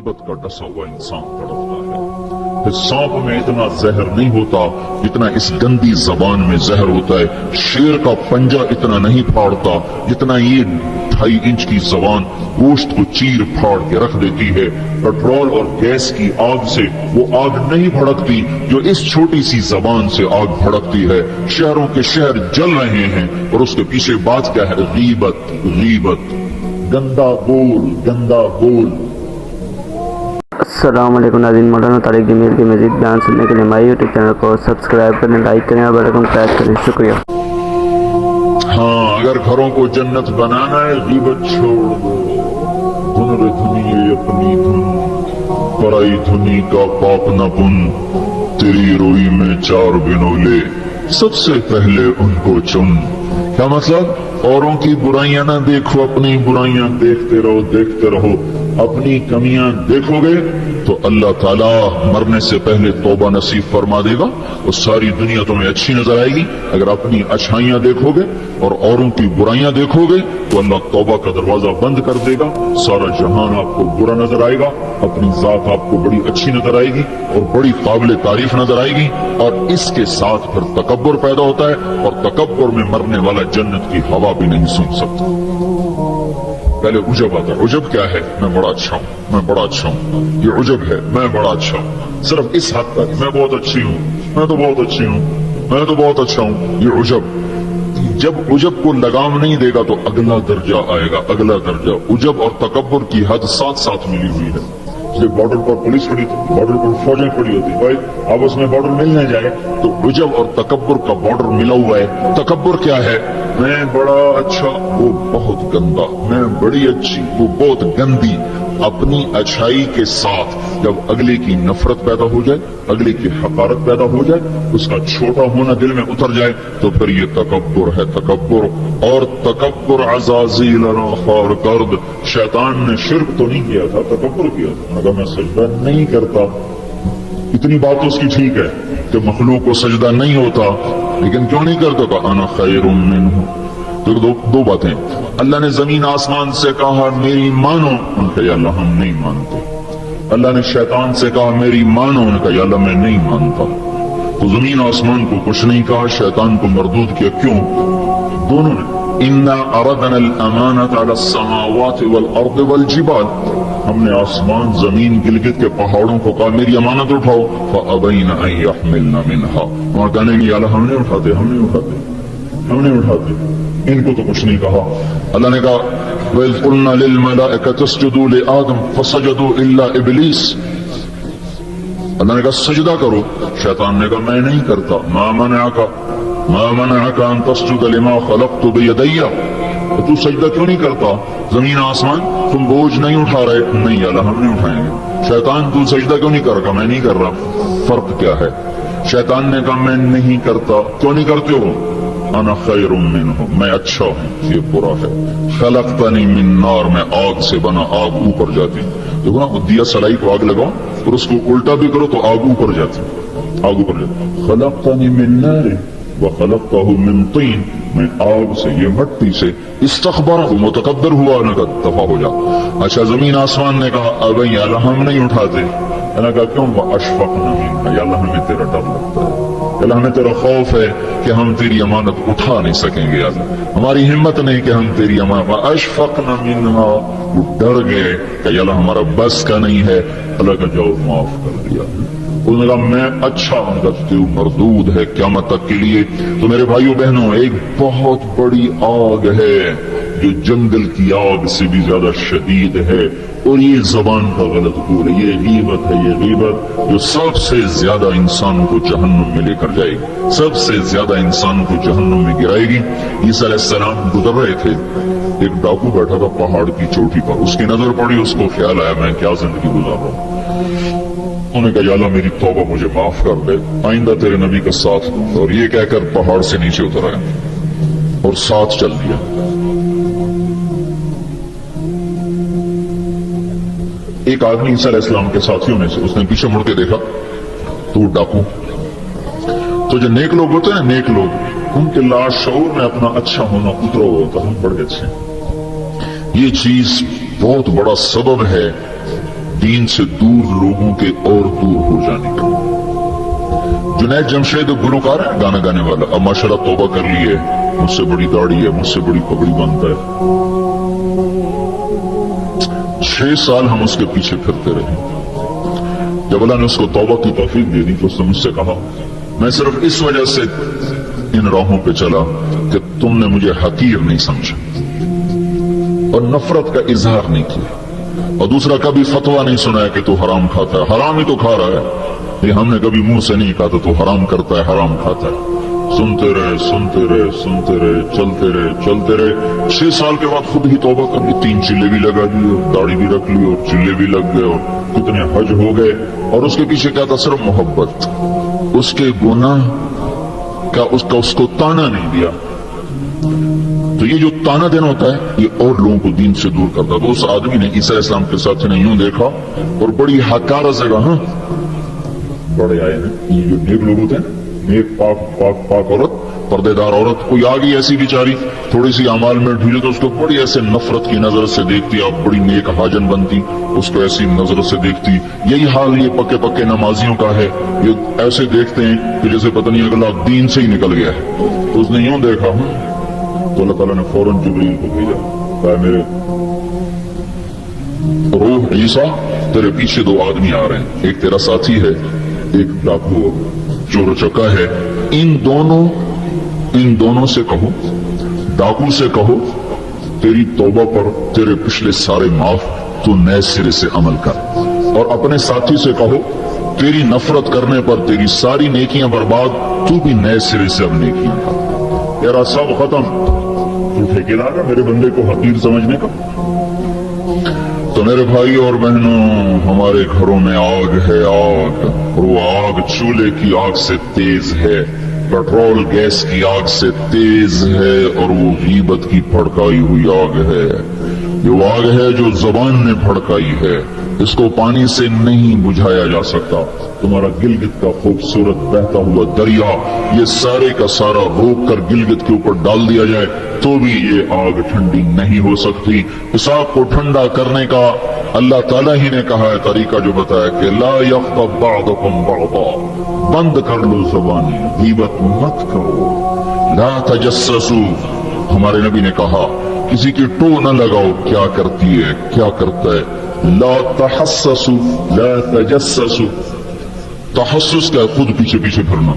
गीबत का डसा हुआ इंसान तड़पता है। फिर सांप में इतना जहर नहीं होता जितना इस गंदी जबान में जहर होता है। शेर का पंजा इतना नहीं फाड़ता जितना ये 2.5 इंच की जबान गोश्त को चीर फाड़ के रख देती है। पेट्रोल और गैस की आग से वो आग नहीं भड़कती जो इस छोटी सी जबान से आग भड़कती है। शहरों के शहर जल रहे हैं और उसके पीछे बात क्या है? गीबत, गीबत, गंदा बोल, गंदा बोल। अस्सलाम वालेकुम नाज़रीन, मौलाना तारिक जमील के मज़ीद बयान सुनने के लिए हमारे यूट्यूब चैनल को सब्सक्राइब करें, लाइक करें और बेल आइकन प्रेस करें। शुक्रिया। हाँ, अगर घरों को जन्नत बनाना है गीबत छोड़ दो। धुन रे धुनी अपनी धुन, पराई धुनी का पाप न पुन। तेरी रोई में 4 बिनोले, सबसे पहले उनको चुन। क्या मतलब? औरों की बुराइयां ना देखो, अपनी बुराइयां देखते रहो, देखते रहो। अपनी कमियां देखोगे तो अल्लाह ताला मरने से पहले तौबा नसीब फरमा देगा और सारी दुनिया तुम्हें अच्छी नजर आएगी। अगर अपनी अच्छाइयां देखोगे और औरों की बुराइयां देखोगे तो अल्लाह तौबा का दरवाजा बंद कर देगा। सारा जहान आपको बुरा नजर आएगा, अपनी जात आपको बड़ी अच्छी नजर आएगी और बड़ी काबिल तारीफ नजर आएगी। और इसके साथ फिर तकब्बुर पैदा होता है और तकब्बुर में मरने वाला जन्नत की हवा भी नहीं सुन सकता। पहले उजब आता है। उजब क्या है? मैं बड़ा अच्छा हूँ, मैं बड़ा अच्छा हूँ। ये उजब है, मैं बड़ा अच्छा हूँ। सिर्फ इस हद तक मैं बहुत अच्छी हूँ, मैं तो बहुत अच्छी हूँ, मैं तो बहुत अच्छा हूँ। ये उजब। जब उजब को लगाम नहीं देगा तो अगला दर्जा आएगा, अगला दर्जा। उजब और तकब्बुर की हद साथ साथ मिली हुई है। जब बॉर्डर पर पुलिस खड़ी थी, बॉर्डर पर फौजें खड़ी होती, भाई आपस में बॉर्डर मिलने जाए तो उजब और तकब्बुर का बॉर्डर मिला हुआ है। तकब्बुर क्या है? मैं बड़ा अच्छा, वो बहुत गंदा। मैं बड़ी अच्छी, वो बहुत गंदी। अपनी अच्छाई के साथ जब अगले की नफरत पैदा हो जाए, अगले की हकारत पैदा हो जाए, उसका छोटा होना दिल में उतर जाए तो फिर ये तकब्बुर है, तकब्बुर। और तकब्बुर अज़ाज़ील और कर्द। शैतान ने शिर्क तो नहीं किया था, तकब्बुर किया था। अगर मैं सजदा नहीं करता, इतनी बात तो उसकी ठीक है कि मखलूक को सजदा नहीं होता, लेकिन क्यों नहीं करता? कहा अना खैरुम मिन्हु। तो दो बातें। अल्लाह ने जमीन आसमान से कहा मेरी मानो, उनका या अल्लाह हम नहीं मानते। अल्लाह ने शैतान से कहा मेरी मानो, उनका या अल्लाह मैं नहीं मानता। तो जमीन आसमान को कुछ नहीं कहा, शैतान को मरदूद किया। क्यों? दोनों ने। इन्ना अरदना अल-अमानत अला समावाति वल अर्द वल जिबाल। हमने आसमान, जमीन, गिलगित के पहाड़ों को कहा मेरी अमानत उठाओ। फअबैना अन यहमिलना मिनहा। वहां कहने की अल्लाह हम नहीं उठाते, हम नहीं उठाते, हम नहीं उठाते। इनको तो कुछ नहीं कहा। अल्लाह ने कहा वइज़ क़ुलना लिल मलाइकति इसजुदू लि आदम फसजदू इल्ला इब्लीस। अल्लाह ने कहा सजदा करो, शैतान ने कहा मैं नहीं करता। मा मनअका अन तस्जुद लिमा खलक़तु बियदैया। तो तू सजदा क्यों नहीं करता? जमीन आसमान तुम बोझ नहीं उठा रहे? नहीं अल्लाह हम नहीं उठाएंगे। शैतान तू सजदा क्यों नहीं कर रहा? मैं नहीं कर रहा। फर्क क्या है? शैतान ने कहा मैं नहीं करता। क्यों नहीं करते हो? अना खैरुम मिन्हु, मैं अच्छा हूँ, ये बुरा है। खलक़तनी मिन नार, मैं आग से बना, आग ऊपर जाती। देखो ना, दिया सलाई को आग लगाओ और उसको उल्टा भी करो तो आग ऊपर जाती, आग ऊपर जाती। खलक़तनी मिन नार व खलक़तहु मिन तीन, मैं आग से, ये मट्टी से। इस्तकबरा, मुतकब्बिर हुआ, न दफा हो जा। अच्छा, जमीन आसमान ने कहा अबे अल्लाह हम नहीं उठाते। अल्लाह कहा क्यों? अशफ़क़ना मिन्हा, या अल्लाह हमें तेरा डर लगता है, अल्लाह हमें तेरा खौफ है कि हम तेरी अमानत उठा नहीं सकेंगे। अल्लाह हमारी हिम्मत नहीं कि हम तेरी अमानत। अशफ़क़ना मिन्हा, वो डर गए कि अल्लाह हमारा बस का नहीं है। अल्लाह का जाओ माफ कर दिया। उन्होंने कहा मैं अच्छा हूं, मरदूद है क़यामत तक के लिए। तो मेरे भाइयों बहनों, एक बहुत बड़ी आग है जो जंगल की आग से भी ज्यादा शदीद है। और ये जबान का गलत बोल है, ये गीबत है, ये गीबत जो सबसे ज्यादा इंसान को जहन्नुम में लेकर जाएगी, सबसे ज्यादा इंसान को जहन्नुम में गिराएगी। ईसा अलैहिस्सलाम गुजर रहे थे, एक डाकू बैठा था पहाड़ की चोटी पर। उसकी नजर पड़ी, उसको ख्याल आया मैं क्या जिंदगी गुजार रहा हूं। उन्होंने कहा या अल्लाह मेरी तौबा मुझे माफ कर दे, आइंदा तेरे नबी का साथ दूंगा। और ये कहकर पहाड़ से नीचे उतर आया और साथ चल दिया। एक आदमी ईसा अलैहिस्सलाम के साथियों में से, उसने पीछे मुड़ के देखा तो डाकू। तो जो नेक लोग होते हैं, नेक लोग, उनके लाशऊर में अपना अच्छा होना उतरा हुआ होता है, बड़े अच्छे। ये चीज बहुत बड़ा सबब है दीन से दूर लोगों के और दूर हो जाने का। जुनैद जमशेद गुलकार है, गाना गाने वाला, अब माशाल्लाह तौबा कर ली है, मुझसे बड़ी दाढ़ी है, मुझसे बड़ी पगड़ी बांधता है। 6 साल हम उसके पीछे फिरते रहे। जब अल्लाह ने उसको तौबा की तौफीक दे दी तो उसने मुझसे कहा, मैं सिर्फ इस वजह से इन राहों पे चला कि तुमने मुझे हकीर नहीं समझा और नफरत का इजहार नहीं किया, और दूसरा कभी फतवा नहीं सुनाया कि तू हराम खाता है। हराम ही तो खा रहा है, ये हमने कभी मुंह से नहीं कहा तो हराम करता है, हराम खाता है। सुनते रहे, चलते रहे। 6 साल के बाद खुद ही तौबा कर ली, 3 चिल्ले भी लगा दिए, दाढ़ी भी रख ली, और चिल्ले भी लग गए, और कितने हज हो गए। और उसके पीछे क्या था? सिर्फ मोहब्बत। उसके गुनाह का उसको ताना नहीं दिया। तो ये जो ताना देना होता है, ये और लोगों को दीन से दूर करता है। तो उस आदमी ने ईसा इस्लाम के साथ ने यूं देखा और बड़ी हकारा से कहा, बड़े आए हैं ये जो नेक लोग होते हैं, नेक पाक औरत, पर्देदार औरत, कोई आ गई ऐसी बेचारी थोड़ी सी अमाल में ढीले तो उसको बड़ी ऐसे नफरत की नजर से देखती, आप बड़ी नेक हाजन बनती, उसको ऐसी नजर से देखती। यही हाल ये पक्के नमाजियों का है, ये ऐसे देखते हैं कि जैसे पता नहीं अगला दीन से ही निकल गया है। तो उसने यूं देखा, तो अल्लाह ताला ने फौरन जिब्रील को भेजा, कहा मेरे रूह ईसा, तेरे पीछे 2 आदमी आ रहे हैं, एक तेरा साथी है, एक डाकू चोर चक्का है। इन दोनों से कहो, डाकू से कहो तेरी तौबा पर तेरे पिछले सारे माफ, तू नए सिरे से अमल कर। और अपने साथी से कहो तेरी नफरत करने पर तेरी सारी नेकियां बर्बाद, तू भी नए सिरे से अब नेकियां कर। तेरा सब खत्म, तू ठेकेदार है मेरे बंदे को हकीर समझने का। तो मेरे भाई और बहनों, हमारे घरों में आग है, आग, और वो आग चूल्हे की आग से तेज है, पेट्रोल गैस की आग से तेज है, और वो गीबत की भड़काई हुई आग है। ये वो आग है जो ज़बान ने भड़काई है, इसको पानी से नहीं बुझाया जा सकता। तुम्हारा गिलगित का खूबसूरत बहता हुआ दरिया, ये सारे का सारा रोक कर गिलगित के ऊपर डाल दिया जाए तो भी ये आग ठंडी नहीं हो सकती। इस आग को ठंडा करने का अल्लाह ताला ही ने कहा है तरीका, जो बताया कि ला यग़्तब बअदुकुम बअदा, बंद कर लो ज़बानी, गीबत मत करो। ला तजस्ससू, हमारे नबी ने कहा किसी की टो न लगाओ, क्या करती है क्या करता है। ला तहस्ससू ला तजस्ससू, तहस्सुस क्या है? खुद पीछे फिरना,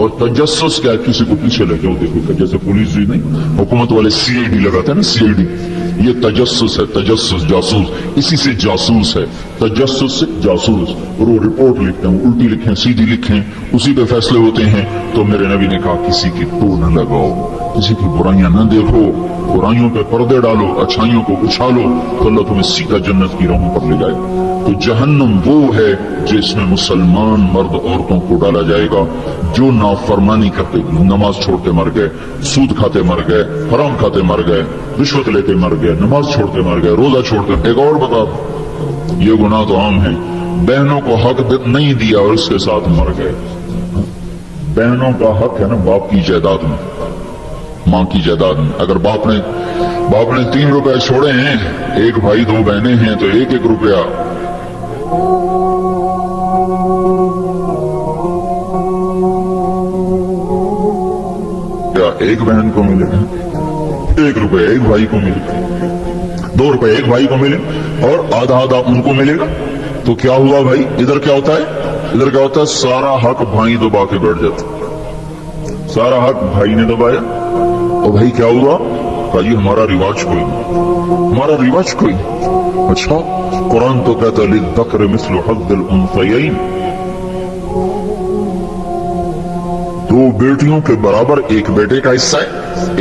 और तजस्सुस क्या है? किसी को पीछे ले जाओ। देखो जैसे पुलिस ही नहीं, हुकूमत वाले CID लगाते हैं ना, CID, ये तजस्सुस है, तजस्सुस जासूस, इसी से जासूस है, तजस्सुस से जासूस। और वो रिपोर्ट लिखते हैं, उल्टी लिखें सीधी लिखें, उसी पे फैसले होते हैं। तो मेरे नबी ने कहा किसी की टो न लगाओ, किसी की बुराइयां न देखो, बुराइयों पे पर्दे डालो, अच्छाइयों को उछालो, तो अल्लाह तुम्हें सीधा जन्नत की राहों पर ले जाए। तो जहन्नम वो है जिसमें मुसलमान मर्द औरतों को डाला जाएगा जो नाफरमानी करते, नमाज छोड़ते मर गए, सूद खाते मर गए, हराम खाते मर गए, रिश्वत लेते मर गए, नमाज छोड़ते मर गए, रोजा छोड़ते। एक और बता, ये गुनाह तो आम है, बहनों को हक नहीं दिया और उसके साथ मर गए। बहनों का हक है ना बाप की जायदाद में, मां की जायदाद में। अगर बाप ने 3 रुपए छोड़े हैं, एक भाई 2 बहनें हैं, तो 1-1 रुपया एक बहन को मिले, 1 रुपए एक भाई को मिले, 2 रुपए एक भाई को मिले, और आधा उनको मिलेगा। तो क्या हुआ भाई? इधर क्या होता है? सारा हक भाई दबा के बैठ जाता, सारा हक भाई ने दबाया। और भाई क्या हुआ? कहा जी हमारा रिवाज कोई, अच्छा कुरान तो कहता है लिज़्ज़क्र मिस्लु हज़्ज़िल उन्सयैन, 2 बेटियों के बराबर एक बेटे का हिस्सा है।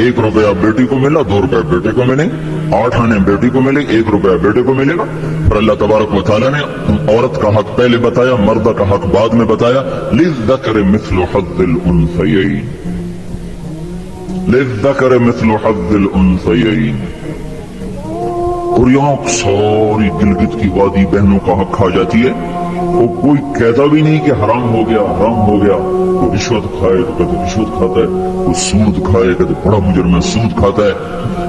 1 रुपया बेटी को मिला, 2 रुपए बेटे को मिले, 8 आने बेटी को मिले, 1 रुपया बेटे को मिलेगा। पर अल्लाह तबारक व तआला ने औरत का हक पहले बताया, मर्द का हक बाद में बताया। लिज़्ज़क्र मिस्लु हज़्ज़िल उन्सयैन, लिज़्ज़क्र मिस्लु हज़्ज़िल उन्सयैन। और यहाँ सारी गिलगित की वादी बहनों का हक खा जाती है। वो कोई कहता भी नहीं कि हराम हो गया, हराम हो गया। कोई रिश्वत खाए तो कहते रिश्वत खाता है, कोई सूद खाए कहते बड़ा मुजरिम है सूद खाता है,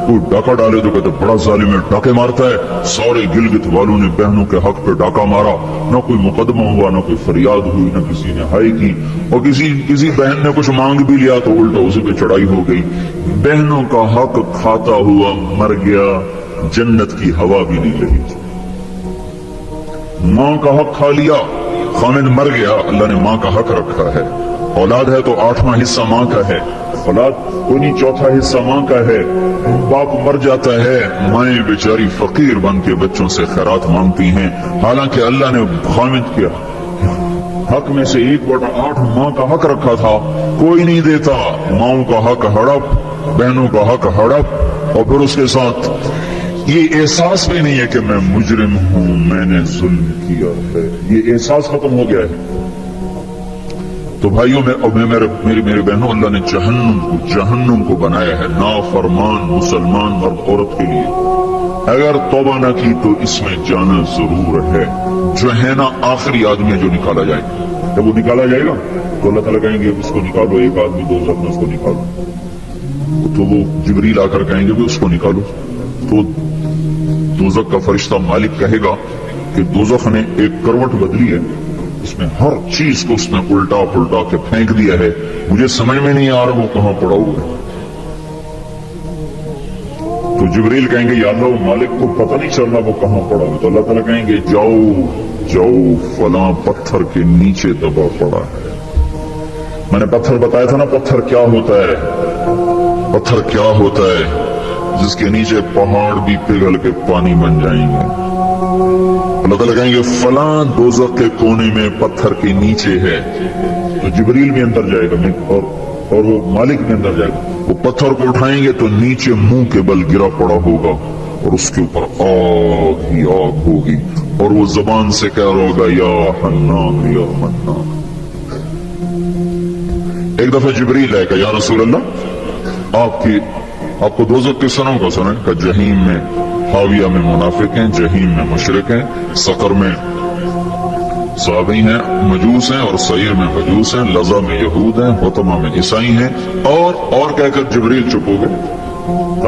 कोई डाका डाले तो कहते बड़ा जालिम है डाके मारता है। सारे गिलगित वालों ने बहनों के हक पे डाका मारा, न कोई मुकदमा हुआ, न कोई फरियाद हुई, न किसी ने हाय की, और किसी बहन ने कुछ मांग भी लिया तो उल्टा उसी पे चढ़ाई हो गई। बहनों का हक खाता हुआ मर गया, जन्नत की हवा भी नहीं लगी। माँ का हक खा लिया, खामिद मर गया, अल्लाह ने माँ का हक रखा है। औलाद है तो 8वां हिस्सा माँ का है, औलाद कोई नहीं 4था हिस्सा माँ का है। बाप मर जाता है, माएँ बेचारी फकीर बन के बच्चों से खैरात मांगती हैं, हालांकि अल्लाह ने खामिद किया हक में से 1/8 माँ का हक रखा था, कोई नहीं देता। माँओं का हक हड़प, बहनों का हक हड़प, और फिर उसके साथ ये एहसास भी नहीं है कि मैं मुजरिम हूं, मैंने जुल्म किया है, ये एहसास खत्म हो गया है। तो भाइयों में अब मेरे बहनों, अल्लाह ने जहन्नुम को बनाया है नाफरमान मुसलमान मर्द औरत के लिए। अगर तौबा न की तो इसमें जाना जरूर है। जो है ना आखिरी आदमी है जो निकाला जाएगा। जब वो निकाला जाएगा तो अल्लाह ताला कहेंगे उसको निकालो, एक आदमी दोज़ख में उसको निकालो, तो वो जिब्रील आकर कहेंगे कि उसको निकालो। तो दोज़ख का फरिश्ता मालिक कहेगा कि दोज़ख ने एक करवट बदली है, इसमें हर चीज को उसने उल्टा पुल्टा के फेंक दिया है, मुझे समझ में नहीं आ रहा वो कहां पड़ा हुआ है। तो जिब्रील कहेंगे या अल्लाह, मालिक को पता नहीं चल रहा वो कहां पड़ा हुआ। तो अल्लाह ताला कहेंगे जाओ फलां पत्थर के नीचे दबा पड़ा है। मैंने पत्थर बताया था ना, पत्थर क्या होता है, पत्थर क्या होता है जिसके नीचे पहाड़ भी पिघल के पानी बन जाएंगे। अल्लाह ताला कहेंगे फलां दोज़ख के कोने में पत्थर के नीचे है, तो जिब्रील भी अंदर जाएगा और वो मालिक भी अंदर जाएगा। वो पत्थर को उठाएंगे तो नीचे मुंह के बल गिरा पड़ा होगा और उसके ऊपर आग ही आग होगी, और वो जबान से कह रहा होगा या हन्नान या मन्नान। एक दफा जिब्रील आएगा, या रसूल अल्लाह आपको दोज़ख के सनों का सुना का जहीम में हाविया में मुनाफिक हैं, जहीम में मुशरिक हैं, सकर में साबी हैं मजूस हैं, और सईर में मजूस हैं, लजा में यहूद हैं, हुतमा में ईसाई हैं। और कहकर जिब्रील चुप हो गए।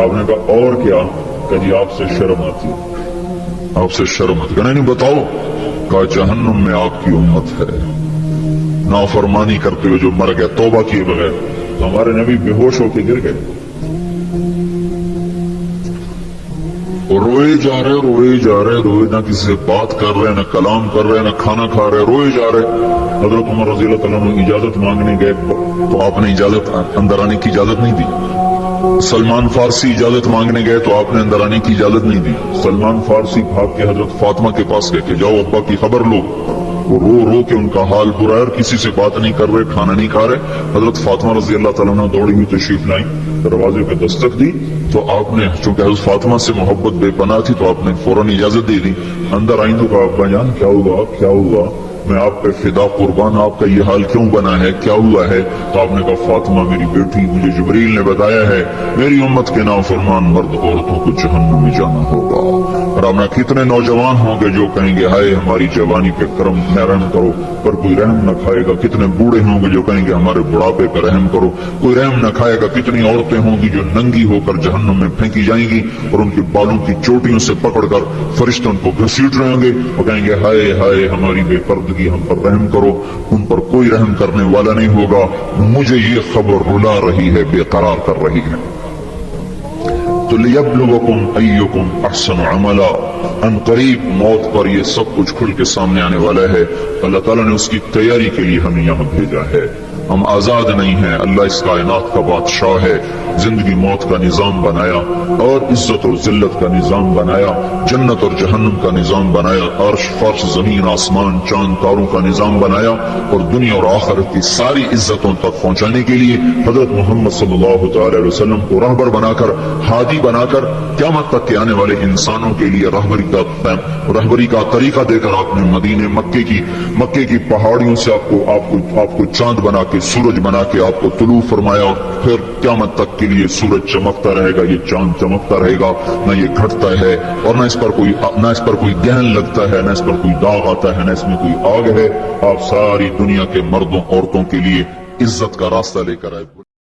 आपने कहा और क्या? कहा जी आपसे शर्म आती है, आपसे शर्म आती है। नहीं बताओ। कहा जहन्नुम में आपकी उम्मत है, नाफरमानी करते हुए जो मर गए तौबा किए बगैर। तो हमारे नबी बेहोश होकर गिर गए, रोए जा रहे, ना किसी से बात कर रहे, ना कलाम कर रहे, ना खाना खा रहे, रोए जा रहे। हजरत उमर रज़ी अल्लाह तआला अन्हु इजाजत मांगने गए तो आपने इजाजत अंदर आने की इजाजत नहीं दी। सलमान फारसी इजाजत मांगने गए तो आपने अंदर आने की इजाजत नहीं दी। सलमान फारसी भाग के हजरत फातिमा के पास गए कि जाओ अब्बा की खबर लो। वो रो के उनका हाल बुरा है, किसी से बात नहीं कर रहे, खाना नहीं खा रहे। हजरत फातिमा रज़ी अल्लाह तआला अन्हा दौड़ी हुई तशरीफ लाई, दरवाजे पे दस्तक दी तो आपने, चूंकि हजरत फातिमा से मोहब्बत बेपनाह थी तो आपने फौरन इजाजत दे दी। अंदर आई तो कहा अब्बा जान क्या हुआ, मैं आप पे फिदा कुर्बान, आपका ये हाल क्यों बना है, क्या हुआ है? तो आपने कहा फातिमा मेरी बेटी, मुझे जिब्रील ने बताया है मेरी उम्मत के नाफरमान मर्द औरतों को जहन्नुम में जाना होगा। और आपने कितने नौजवान होंगे जो कहेंगे हाय हमारी जवानी पे करम रहम करो, पर कोई रहम न खाएगा। कितने बूढ़े होंगे जो कहेंगे हमारे बुढ़ापे पर रहम करो, कोई रहम न खाएगा। कितनी औरतें होंगी जो नंगी होकर जहन्नुम में फेंकी जाएंगी और उनके बालों की चोटियों से पकड़कर फरिश्ते उनको घसीट रहे होंगे और कहेंगे हाय हाय हमारी बेपर्दगी, हम पर रहम करो। उन पर कोई रहम करने वाला नहीं होगा। मुझे ये खबर रुला रही है, बेकरार कर रही है। तो लियब्लुवकुम अय्युकुम अहसनु अमला, अन करीब मौत पर ये सब कुछ खुल के सामने आने वाला है। अल्लाह ताला ने उसकी तैयारी के लिए हमें यहाँ भेजा है। हम आजाद नहीं हैं, अल्लाह इस कायनात का बादशाह है। जिंदगी मौत का निजाम बनाया और इज्जत और जिल्लत का निजाम बनाया, जन्नत और जहन्नम का निजाम बनाया, अर्श फर्श जमीन आसमान चांद तारों का निजाम बनाया, और दुनिया और आखिरत की सारी इज्जतों तक पहुंचाने के लिए हजरत मोहम्मद सल्लल्लाहु अलैहि वसल्लम को रहबर बनाकर, हादी बनाकर, क़यामत तक के आने वाले इंसानों के लिए रहबरी का तरीका देकर आपने मदीने मक्के की पहाड़ियों से आपको चांद बना के, सूरज बना के आपको तुलू फरमाया, और फिर क़यामत तक के लिए सूरज चमकता रहेगा, ये चांद चमकता रहेगा, न ये घटता है और न इस पर कोई गहन लगता है, न इस पर कोई दाग आता है, न इसमें कोई आग है। आप सारी दुनिया के मर्दों औरतों के लिए इज्जत का रास्ता लेकर आए।